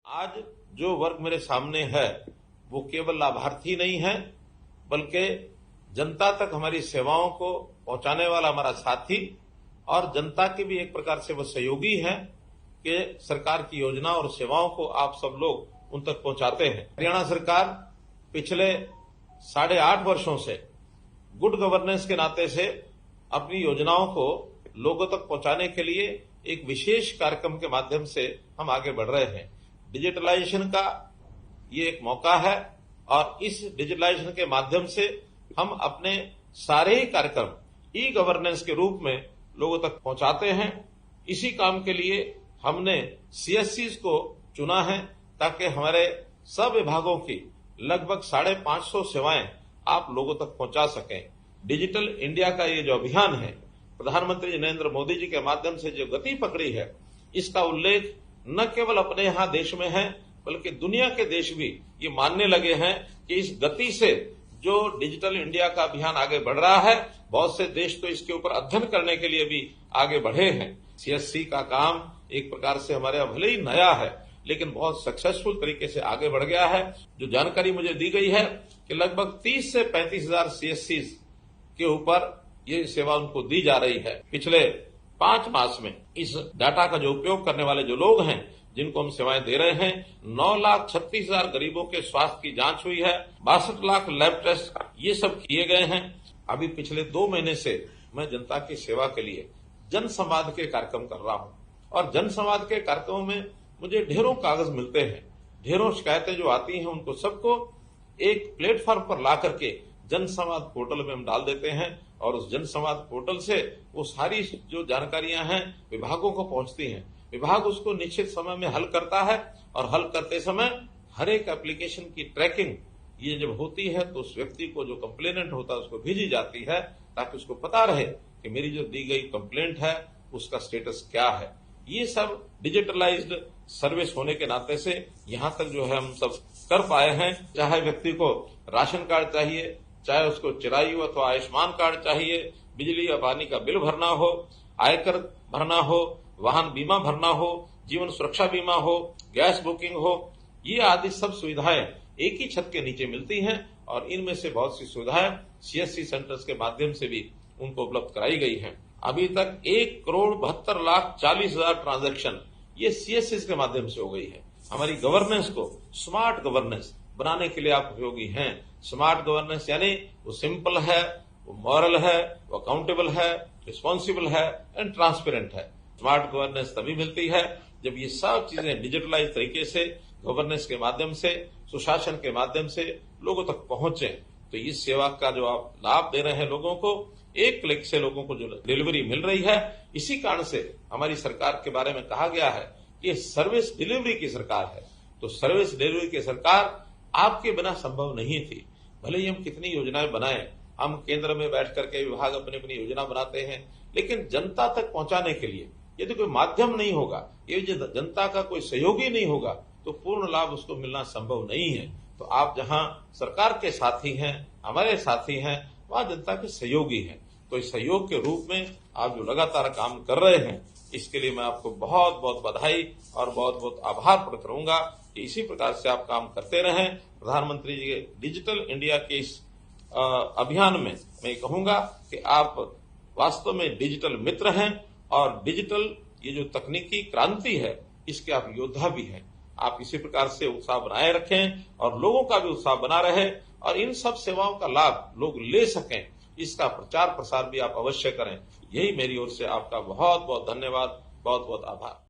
आज जो वर्ग मेरे सामने है वो केवल लाभार्थी नहीं है, बल्कि जनता तक हमारी सेवाओं को पहुंचाने वाला हमारा साथी और जनता के भी एक प्रकार से वो सहयोगी है कि सरकार की योजना और सेवाओं को आप सब लोग उन तक पहुंचाते हैं। हरियाणा सरकार पिछले 8.5 वर्षों से गुड गवर्नेंस के नाते से अपनी योजनाओं को लोगों तक पहुंचाने के लिए एक विशेष कार्यक्रम के माध्यम से हम आगे बढ़ रहे हैं। डिजिटलाइजेशन का ये एक मौका है और इस डिजिटलाइजेशन के माध्यम से हम अपने सारे ही कार्यक्रम ई गवर्नेंस के रूप में लोगों तक पहुंचाते हैं। इसी काम के लिए हमने सीएससीज को चुना है ताकि हमारे सब विभागों की लगभग 550 सेवाएं आप लोगों तक पहुंचा सकें। डिजिटल इंडिया का ये जो अभियान है, प्रधानमंत्री नरेंद्र मोदी जी के माध्यम से जो गति पकड़ी है, इसका उल्लेख न केवल अपने यहां देश में है बल्कि दुनिया के देश भी ये मानने लगे हैं कि इस गति से जो डिजिटल इंडिया का अभियान आगे बढ़ रहा है, बहुत से देश तो इसके ऊपर अध्ययन करने के लिए भी आगे बढ़े हैं। सीएससी का काम एक प्रकार से हमारे भले ही नया है लेकिन बहुत सक्सेसफुल तरीके से आगे बढ़ गया है। जो जानकारी मुझे दी गई है कि लगभग 30 से 35 हजार सीएससी के ऊपर ये सेवा उनको दी जा रही है। पिछले 5 मास में इस डाटा का जो उपयोग करने वाले जो लोग हैं, जिनको हम सेवाएं दे रहे हैं, 9,36,000 गरीबों के स्वास्थ्य की जांच हुई है, 62 लाख लैब टेस्ट ये सब किए गए हैं। अभी पिछले 2 महीने से मैं जनता की सेवा के लिए जन संवाद के कार्यक्रम कर रहा हूं और जन संवाद के कार्यक्रमों में मुझे ढेरों कागज मिलते हैं, ढेरों शिकायतें जो आती हैं, उनको सबको एक प्लेटफॉर्म पर ला करके जन संवाद पोर्टल में हम डाल देते हैं और उस जन संवाद पोर्टल से वो सारी जो जानकारियां हैं विभागों को पहुंचती हैं। विभाग उसको निश्चित समय में हल करता है और हल करते समय हर एक एप्लीकेशन की ट्रैकिंग ये जब होती है तो उस व्यक्ति को जो कंप्लेनेंट होता है उसको भेजी जाती है ताकि उसको पता रहे कि मेरी जो दी गई कंप्लेंट है उसका स्टेटस क्या है। ये सब डिजिटलाइज्ड सर्विस होने के नाते से यहाँ तक जो है हम सब कर पाए हैं। चाहे व्यक्ति को राशन कार्ड चाहिए, चाहे उसको चिरायु अथवा आयुष्मान कार्ड चाहिए, बिजली या पानी का बिल भरना हो, आयकर भरना हो, वाहन बीमा भरना हो, जीवन सुरक्षा बीमा हो, गैस बुकिंग हो, ये आदि सब सुविधाएं एक ही छत के नीचे मिलती हैं और इनमें से बहुत सी सुविधाएं सीएससी सेंटर्स के माध्यम से भी उनको उपलब्ध कराई गई हैं। अभी तक 1,72,40,000 ट्रांजैक्शन ये सीएससी के माध्यम से हो गई है। हमारी गवर्नेंस को स्मार्ट गवर्नेंस बनाने के लिए आप उपयोगी हैं। स्मार्ट गवर्नेंस यानी वो सिंपल है, वो मॉरल है, वो अकाउंटेबल है, रिस्पॉन्सिबल है एंड ट्रांसपेरेंट है। स्मार्ट गवर्नेंस तभी मिलती है जब ये सब चीजें डिजिटलाइज तरीके से गवर्नेंस के माध्यम से, सुशासन के माध्यम से लोगों तक पहुंचे। तो इस सेवा का जो आप लाभ दे रहे हैं लोगों को, एक क्लिक से लोगों को जो डिलीवरी मिल रही है, इसी कारण से हमारी सरकार के बारे में कहा गया है कि सर्विस डिलीवरी की सरकार है। तो सर्विस डिलीवरी की सरकार आपके बिना संभव नहीं थी। भले ही हम कितनी योजनाएं बनाएं, हम केंद्र में बैठ करके विभाग अपनी अपनी योजना बनाते हैं, लेकिन जनता तक पहुंचाने के लिए यदि कोई माध्यम नहीं होगा, ये जनता का कोई सहयोगी नहीं होगा तो पूर्ण लाभ उसको मिलना संभव नहीं है। तो आप जहां सरकार के साथी हैं, हमारे साथी हैं, वहां जनता के सहयोगी हैं। तो इस सहयोग के रूप में आप जो लगातार काम कर रहे हैं, इसके लिए मैं आपको बहुत बहुत बधाई और बहुत बहुत आभार प्रकट करूंगा कि इसी प्रकार से आप काम करते रहें। प्रधानमंत्री जी के डिजिटल इंडिया के इस अभियान में मैं कहूंगा कि आप वास्तव में डिजिटल मित्र हैं और डिजिटल ये जो तकनीकी क्रांति है इसके आप योद्धा भी हैं। आप इसी प्रकार से उत्साह बनाए रखें और लोगों का भी उत्साह बना रहे और इन सब सेवाओं का लाभ लोग ले सकें, इसका प्रचार प्रसार भी आप अवश्य करें। यही मेरी ओर से आपका बहुत बहुत धन्यवाद, बहुत बहुत आभार।